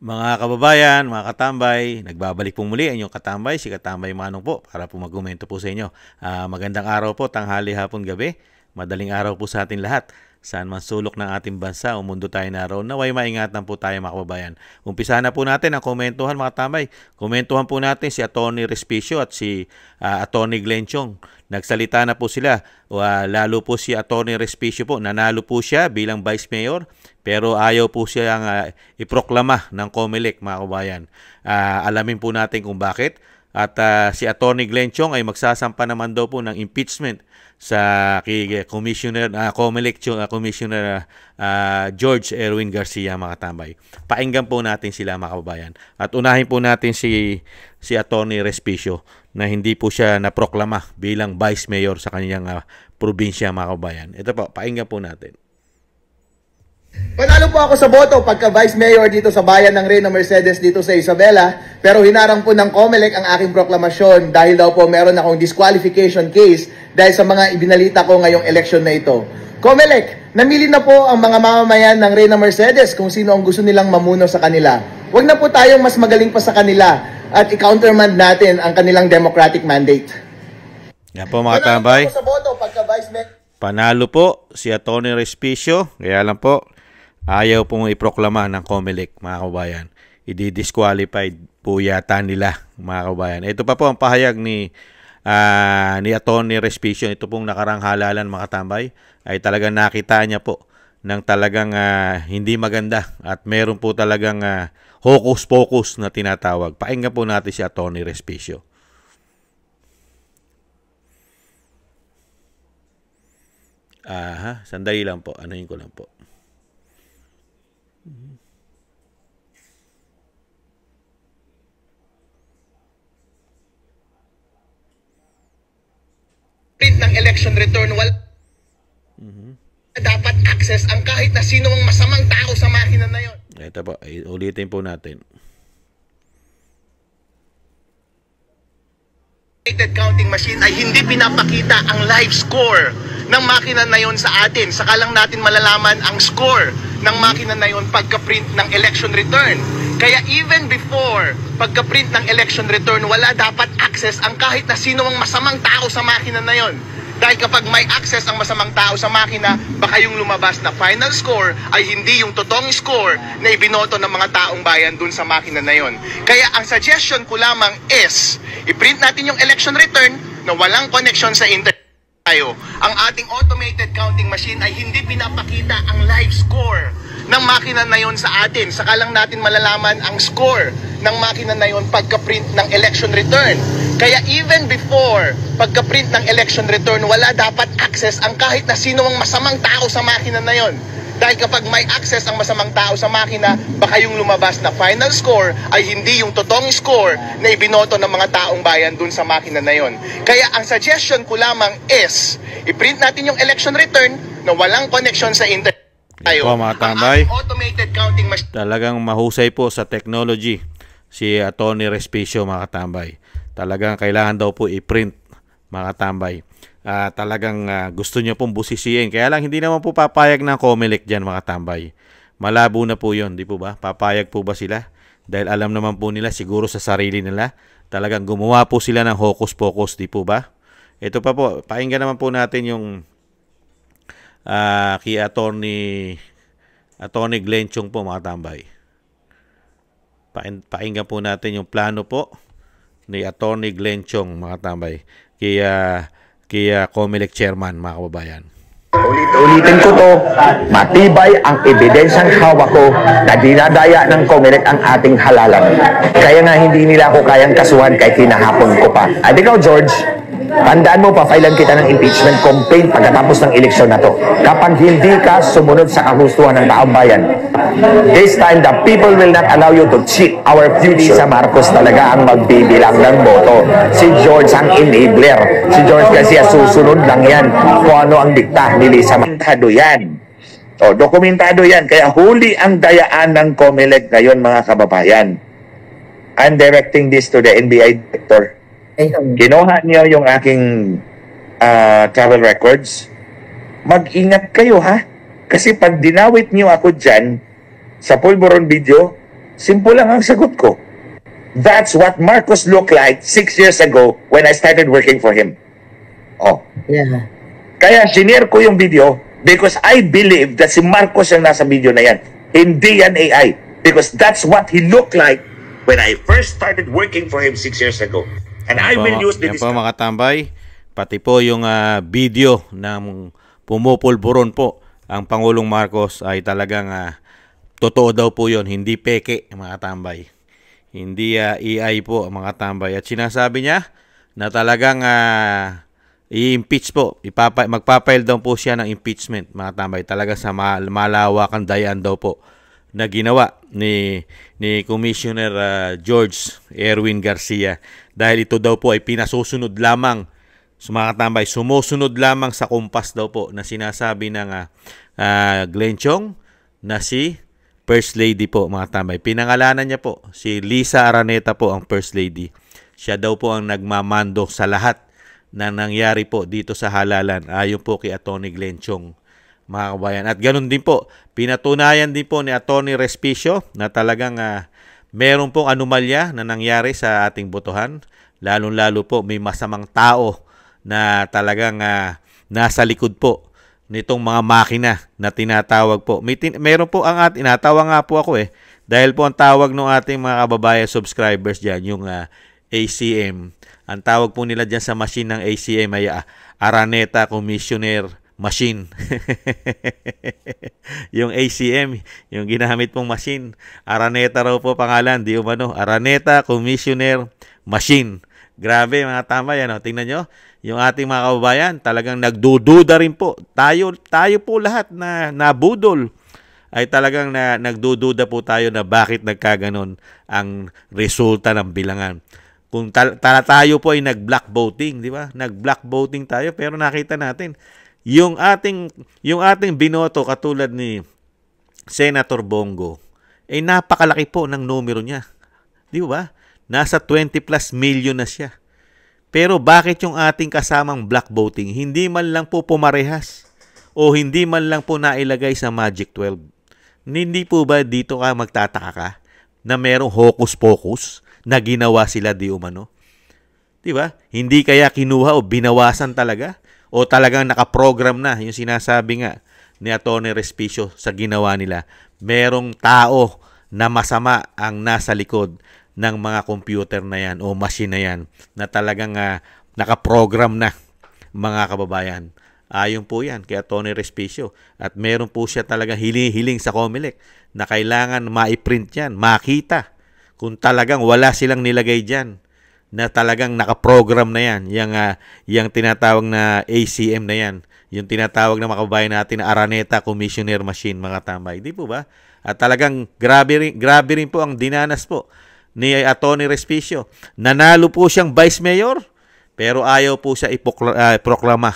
Mga kababayan, mga katambay, nagbabalik po muli ang inyong katambay, si Katambay Manong po, para po magkomento po sa inyo. Magandang araw po, tanghali, hapon, gabi. Madaling araw po sa atin lahat. Saan man sulok ng ating bansa o mundo tayo naroon, naway maingatan po tayo mga kababayan. Umpisahan na po natin ang komentuhan mga tambay. Komentuhan po natin si Atty. Respicio at si Atty. Glenn Chong. Nagsalita na po sila. Lalo po si Atty. Respicio po. Nanalo po siya bilang Vice Mayor. Pero ayaw po siyang iproklama ng COMELEC mga kababayan. Alamin po natin kung bakit. At si Atty. Glenn Chong ay magsasampa naman daw po ng impeachment sa Commissioner COMELEC Commissioner George Erwin Garcia mga katambay. Painggan po natin sila mga kababayan. At unahin po natin si Atty. Respicio na hindi po siya naproklama bilang Vice Mayor sa kanyang probinsya mga kababayan. Ito po, painggan po natin. Panalo po ako sa boto pagka Vice Mayor dito sa bayan ng Reyna Mercedes dito sa Isabela, pero hinarang po ng COMELEC ang aking proklamasyon dahil daw po meron akong disqualification case dahil sa mga ibinalita ko ngayong eleksyon na ito. COMELEC, namili na po ang mga mamamayan ng Reyna Mercedes kung sino ang gusto nilang mamuno sa kanila. Huwag na po tayong mas magaling pa sa kanila at i-countermand natin ang kanilang democratic mandate. Yan po mga tambay. Panalo po sa boto pagka Vice Mayor. Panalo po si Atty. Respicio, kaya lang po ayaw pong iproklama ng COMELEC mga kababayan. I-disqualified po yata nila mga kababayan. Ito pa po ang pahayag ni Atty. Respicio. Ito pong nakarang halalan mga katambay ay talagang nakita niya po ng talagang hindi maganda at meron po talagang hocus-pocus na tinatawag. Pakinggan po natin si Atty. Respicio. Sandali lang po. Anuhin ko lang po. Ng election return, wala dapat access ang kahit na sino ang masamang tao sa makina na yon. Ito po, ulitin po natin. Counting machine ay hindi pinapakita ang live score ng makina na yon sa atin. Saka lang natin malalaman ang score ng makina na yon pagka-print ng election return. Kaya even before pagka-print ng election return, wala dapat access ang kahit na sino ang masamang tao sa makina na yon. Dahil kapag may access ang masamang tao sa makina, baka yung lumabas na final score ay hindi yung totoong score na ibinoto ng mga taong bayan dun sa makina na yon. Kaya ang suggestion ko lamang is, i-print natin yung election return na walang connection sa internet. Ang ating automated counting machine ay hindi pinapakita ang live score ng makina na yon sa atin. Saka lang natin malalaman ang score ng makina na yon pagka-print ng election return. Kaya even before pagka-print ng election return, wala dapat access ang kahit na sino ang masamang tao sa makina na yon. Dahil kapag may access ang masamang tao sa makina, baka yung lumabas na final score ay hindi yung totoong score na ibinoto ng mga taong bayan dun sa makina na yon. Kaya ang suggestion ko lamang is, i-print natin yung election return na walang connection sa internet. Po mga tambay, automated counting machine. Talagang mahusay po sa technology si Atty. Respicio mga katambay. Talagang kailangan daw po i-print mga katambay. Talagang gusto nyo pong busisiin. Kaya lang hindi naman po papayag ng COMELEC dyan mga katambay. Malabo na po yun, di po ba? Papayag po ba sila? Dahil alam naman po nila siguro sa sarili nila. Talagang gumawa po sila ng hocus-pocus, di po ba? Ito pa po, pakinggan naman po natin yung kay Atty. Glenn Chong po mga tambay. Pakinggan po natin yung plano po ni Atty. Glenn Chong mga tambay kay COMELEC chairman mga kababayan. Ulitin ko to, matibay ang ebidensyang hawak ko na dinadaya ng COMELEC ang ating halalan. Kaya nga hindi nila ako kayang kasuhan kahit hinahapon ko pa. At ikaw George, tandaan mo, pa-filean kita ng impeachment complaint pagkatapos ng eleksyon na to. Kapag hindi ka sumunod sa kahustuhan ng taong bayan, this time the people will not allow you to cheat our future. Sa Marcos talaga ang magbibilang ng boto. Si George ang enabler. Si George kasi susunod lang yan kung ano ang dikta ni Lisa. Dokumentado yan. Dokumentado yan. Kaya huli ang dayaan ng COMELEC ngayon mga kababayan. I'm directing this to the NBI director. Kinuha niyo yung aking travel records. Mag-ingat kayo ha. Kasi pag dinawit niyo ako dyan sa Pulburon video, Simple lang ang sagot ko. That's what Marcos looked like 6 years ago when I started working for him. Oh. Yeah. Kaya sinare ko yung video because I believe that si Marcos yung nasa video na yan. Hindi yan AI. Because that's what he looked like when I first started working for him 6 years ago. And I will use the yan po mga katambay. Pati po yung video ng pumupulburon po ang Pangulong Marcos ay talagang totoo daw po yun. Hindi peke mga katambay. Hindi AI po mga katambay. At sinasabi niya na talagang i-impeach po. Magpapile daw po siya ng impeachment mga katambay. Talaga sa malawakang dayaan daw po na ginawa ni Commissioner George Erwin Garcia. Dahil ito daw po ay pinasusunod lamang mga katambay, sumusunod lamang sa kumpas daw po na sinasabi ng Glenn Chong na si First Lady po mga katambay. Pinangalanan niya po si Lisa Araneta po ang First Lady. Siya daw po ang nagmamando sa lahat na nangyari po dito sa halalan ayon po kay Atty. Glenn Chong mga kabayan. At ganun din po, pinatunayan din po ni Atty. Respicio na talagang meron pong anomalya na nangyari sa ating botohan. Lalong-lalo po may masamang tao na talagang nasa likod po nitong mga makina na tinatawag po. Meron po ang tinatawag nga po ako dahil po ang tawag ng ating mga kababayan subscribers dyan, yung ACM. Ang tawag po nila dyan sa machine ng ACM ay Araneta Commissioner Machine. Yung ACM, yung ginamit pong machine, Araneta raw po pangalan, di umano, Araneta Commissioner Machine. Grabe mga tama yan. Tingnan nyo, yung ating mga kababayan talagang nagdududa rin po. Tayo po lahat na nabudol ay talagang nagdududa po tayo na bakit nagkaganon ang resulta ng bilangan. Kung tayo po ay nag-block voting, di ba? Nag-block voting tayo pero nakita natin yung ating binoto katulad ni Senator Bongo ay napakalaki po ng numero niya. Di ba? Nasa 20 plus million na siya. Pero bakit yung ating kasamang block voting hindi man lang po pumarehas o hindi man lang po nailagay sa Magic 12? Hindi po ba dito ka magtataka ka na merong hocus-pocus na ginawa sila di umano? Di ba? Hindi kaya kinuha o binawasan talaga? O talagang nakaprogram na yung sinasabi nga ni Atty. Respicio sa ginawa nila. Merong tao na masama ang nasa likod ng mga computer na yan o machine na yan na talagang nakaprogram na mga kababayan. Ayon po yan kay Atty. Respicio. At meron po siya talagang hiling sa COMELEC na kailangan ma-print yan, makita kung talagang wala silang nilagay dyan na talagang nakaprogram na yan, yung tinatawag na ACM na yan, yung tinatawag na makabayan natin na Araneta Commissioner Machine, mga tambay. Di po ba? At talagang grabe rin po ang dinanas po ni Atty. Respicio. Nanalo po siyang Vice Mayor, pero ayaw po siya iproklama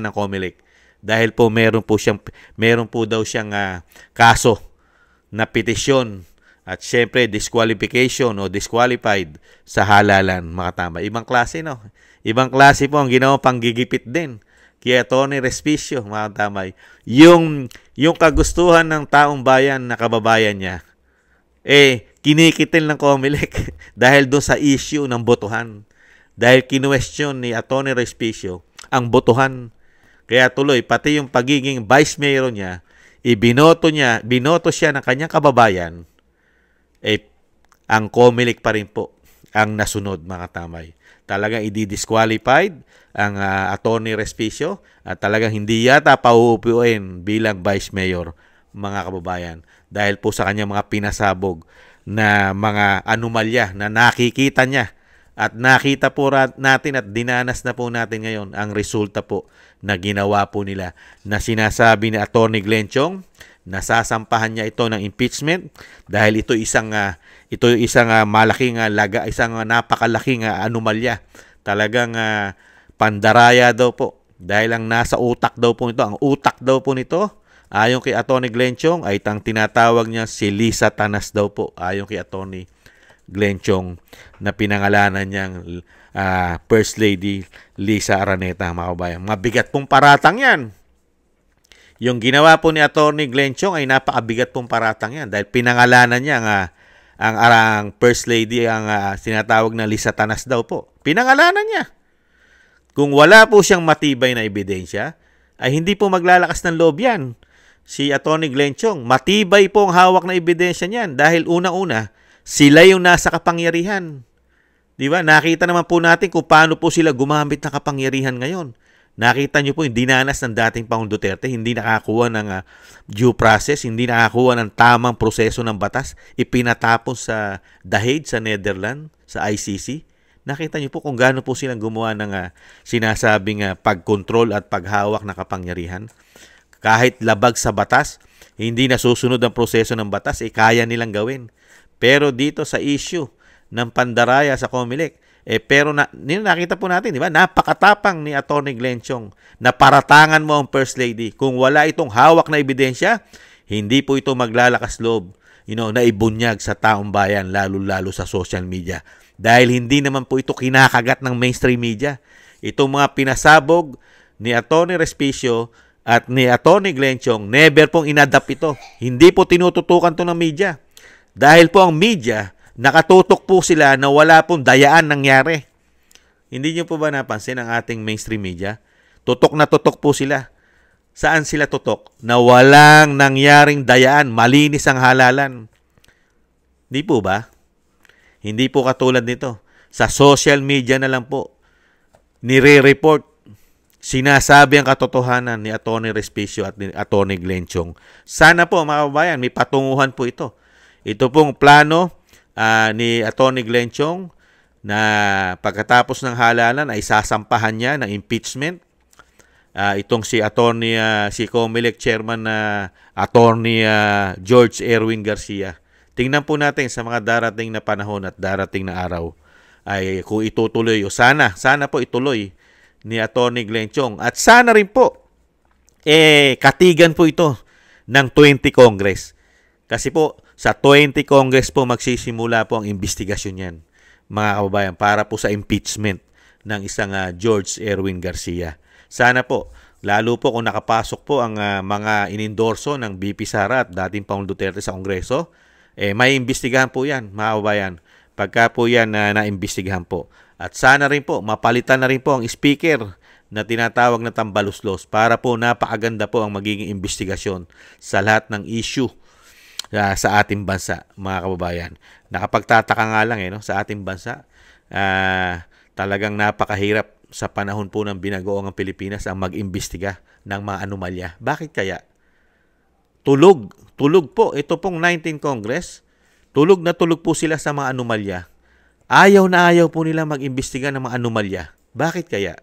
ng COMELEC. Dahil po meron po daw siyang kaso na petisyon. At syempre, disqualification o disqualified sa halalan, mga tama. Ibang klase, no? Ibang klase po ang ginawang panggigipit din kay Atty. Respicio, mga tama. Yung kagustuhan ng taong bayan na kababayan niya, kinikitil ng COMELEC dahil doon sa issue ng botohan. Dahil kinwestiyon ni Atty. Respicio ang botohan. Kaya tuloy, pati yung pagiging vice mayor niya, binoto siya ng kanyang kababayan, ang COMELEC pa rin po ang nasunod, mga tamay. Talagang i-disqualified ang Atty. Respicio at talagang hindi yata pauupuin bilang Vice Mayor, mga kababayan. Dahil po sa kanyang mga pinasabog na mga anomalya na nakikita niya at nakita po natin at dinanas na po natin ngayon ang resulta po na ginawa po nila na sinasabi ni Atty. Glenn Chong. Nasasampahan niya ito ng impeachment dahil ito isang malaking isang napakalaking anomalya. Talagang pandaraya daw po dahil ang nasa utak daw po nito, ang utak daw po nito ayon kay Atty. Glenn Chong ay tinatawag niya si Lisa Tanas daw po ayon kay Atty. Glenn Chong na pinangalanan niyang First Lady Lisa Araneta, mga kabayan. Mabigat pong paratang yan. Yung ginawa po ni Atty. Glenn Chong ay napakabigat pong paratang yan dahil pinangalanan niya ang First Lady, ang sinatawag na Lisa Tanas daw po. Pinangalanan niya. Kung wala po siyang matibay na ebidensya, ay hindi po maglalakas ng loob yan. Si Atty. Glenn Chong, matibay po ang hawak na ebidensya niyan dahil una-una, sila yung nasa kapangyarihan. Di ba? Nakita naman po natin kung paano po sila gumamit ng kapangyarihan ngayon. Nakita niyo po yung dinanas ng dating Pangulong Duterte, hindi nakakuha ng due process, hindi nakakuha ng tamang proseso ng batas, ipinatapon sa The Hague, sa Netherlands, sa ICC. Nakita niyo po kung gaano po silang gumawa ng sinasabing pagkontrol at paghawak ng kapangyarihan. Kahit labag sa batas, hindi nasusunod ang proseso ng batas, kaya nilang gawin. Pero dito sa issue ng pandaraya sa COMELEC, pero nakita po natin, di ba? Napakatapang ni Atty. Glenn Chong na paratangan mo ang First Lady. Kung wala itong hawak na ebidensya, hindi po ito maglalakas loob, na ibunyag sa taong bayan, lalo-lalo sa social media. Dahil hindi naman po ito kinakagat ng mainstream media. Itong mga pinasabog ni Atty. Respicio at ni Atty. Glenn Chong, never pong inadapt ito. Hindi po tinututukan to ng media. Dahil po ang media, nakatutok po sila na wala pong dayaan nangyari. Hindi niyo po ba napansin ang ating mainstream media? Tutok na tutok po sila. Saan sila tutok? Na walang nangyaring dayaan, malinis ang halalan. Di po ba? Hindi po katulad nito. Sa social media na lang po, nire-report, sinasabi ang katotohanan ni Atty. Respicio at ni Atty. Glenn Chong. Sana po mga kababayan, may patunguhan po ito. Ito pong plano ni Atty. Glenn Chong na pagkatapos ng halalan ay sasampahan niya ng impeachment. Itong si COMELEC chairman na Atty. George Erwin Garcia. Tingnan po natin sa mga darating na panahon at darating na araw ay kung itutuloy o sana po ituloy ni Atty. Glenn Chong. At sana rin po katigan po ito ng 20 Congress. Kasi po sa 20 Congress po magsisimula po ang investigasyon yan, mga kababayan, para po sa impeachment ng isang George Erwin Garcia. Sana po, lalo po kung nakapasok po ang mga inendorso ng BP Sara at dating Pangulong Duterte sa Kongreso, may imbestigahan po yan, mga kababayan, pagka po yan naimbestigahan po. At sana rin po, mapalitan na rin po ang speaker na tinatawag na tambaluslos para po napakaganda po ang magiging investigasyon sa lahat ng issue sa ating bansa, mga kababayan. Nakapagtataka nga lang sa ating bansa, talagang napakahirap sa panahon po ng binagoong Pilipinas ang mag-imbestiga ng mga anomalya. Bakit kaya? Tulog po. Ito pong 19 Congress, tulog na tulog po sila sa mga anomalya. Ayaw na ayaw po nila mag-imbestiga ng mga anomalya. Bakit kaya?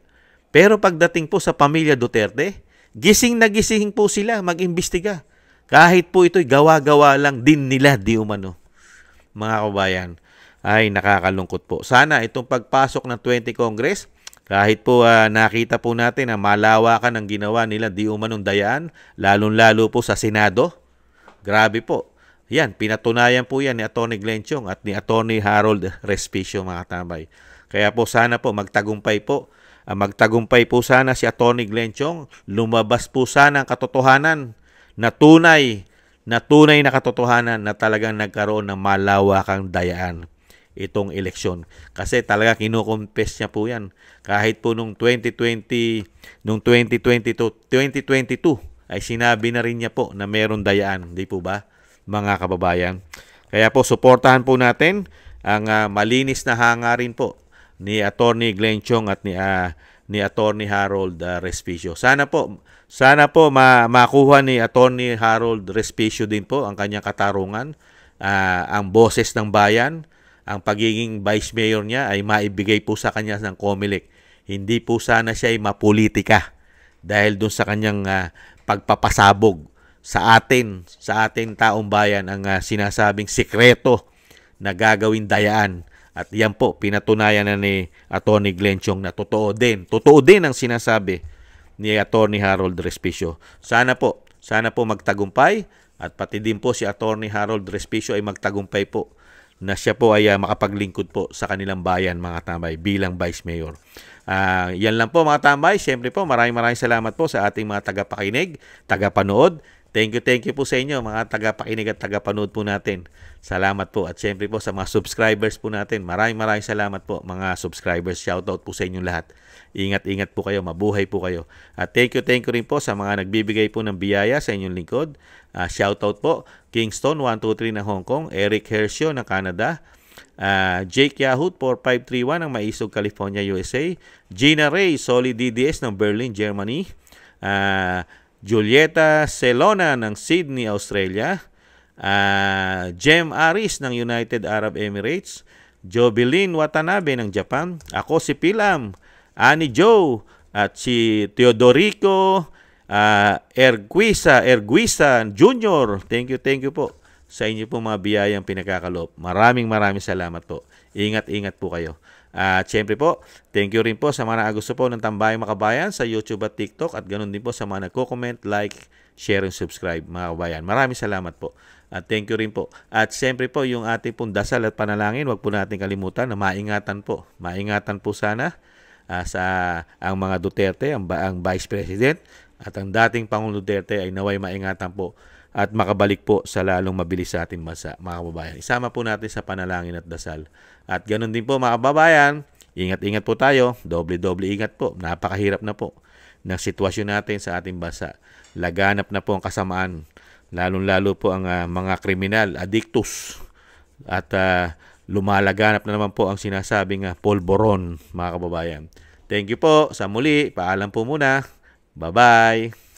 Pero pagdating po sa pamilya Duterte, gising na gising po sila mag-imbestiga. Kahit po ito'y gawa-gawa lang din nila, di umano. Mga kabayan, ay nakakalungkot po. Sana itong pagpasok ng 20 Congress, kahit po nakita po natin na malawakan ang ginawa nila, di umanong dayaan, lalong-lalo po sa Senado. Grabe po. Yan, pinatunayan po yan ni Atty. Glenn Chong at ni Atty. Harold Respicio, mga katambay. Kaya po sana po magtagumpay po. Magtagumpay po sana si Atty. Glenn Chong. Lumabas po sana ang katotohanan na tunay na katotohanan na talagang nagkaroon ng malawakang dayaan itong eleksyon. Kasi talaga kinukompes niya po yan. Kahit po nung 2022 ay sinabi na rin niya po na meron dayaan. Di po ba, mga kababayan? Kaya po suportahan po natin ang malinis na hangarin po ni Atty. Glenn Chong at ni Atty. Harold Respicio. Sana po makuha ni Atty. Harold Respicio din po ang kanyang katarungan, ang boses ng bayan, ang pagiging vice mayor niya ay maibigay po sa kanya ng COMELEC. Hindi po sana siya ay mapolitika dahil doon sa kanyang pagpapasabog sa ating taong bayan ang sinasabing sikreto na gagawin dayaan. At yan po, pinatunayan na ni Atty. Glenn Chong na totoo din ang sinasabi ni Atty. Harold Respicio. Sana po magtagumpay at pati din po si Atty. Harold Respicio ay magtagumpay po na siya po ay makapaglingkod po sa kanilang bayan, mga tambay, bilang Vice Mayor. Yan lang po, mga tambay. Siyempre po, maraming salamat po sa ating mga tagapakinig, tagapanood. Thank you po sa inyo mga tagapakinig at tagapanood po natin. Salamat po. At syempre po sa mga subscribers po natin. Maraming salamat po mga subscribers. Shoutout po sa inyong lahat. Ingat po kayo. Mabuhay po kayo. At thank you rin po sa mga nagbibigay po ng biyaya sa inyong lingkod. Shoutout po Kingston 123 ng Hong Kong, Eric Hershio ng Canada, Jake Yahoo 4531 ng Maisog, California, USA, Gina Ray Solid DDS ng Berlin, Germany, Julieta Celona ng Sydney, Australia, Jem Aris ng United Arab Emirates, Jobilin Watanabe ng Japan, ako si Pilam, Ani Joe, at si Teodorico Erguisa Jr. Thank you po sa inyo po mga biyayang pinagkakaloob. Maraming salamat po. Ingat po kayo. At syempre po, thank you rin po sa mga gusto po ng Tambayang Makabayan sa YouTube at TikTok, at ganoon din po sa mga nagko-comment, like, share, and subscribe mga kabayan. Maraming salamat po. At thank you rin po. At syempre po, yung ating pong dasal at panalangin, wag po natin kalimutan na maingatan po. Maingatan po sana sa ang mga Duterte, ang Vice President, at ang dating Pangulong Duterte ay naway maingatan po at makabalik po sa lalong mabilis sa ating bansa, mga kababayan. Isama po natin sa panalangin at dasal. At ganoon din po mga kababayan, ingat po tayo, doble ingat po. Napakahirap na po ng sitwasyon natin sa ating bansa. Laganap na po ang kasamaan, lalong-lalo po ang mga kriminal, addictus, at lumalaganap na naman po ang sinasabing polboron, mga kababayan. Thank you po. Sa muli, paalam po muna. Bye-bye.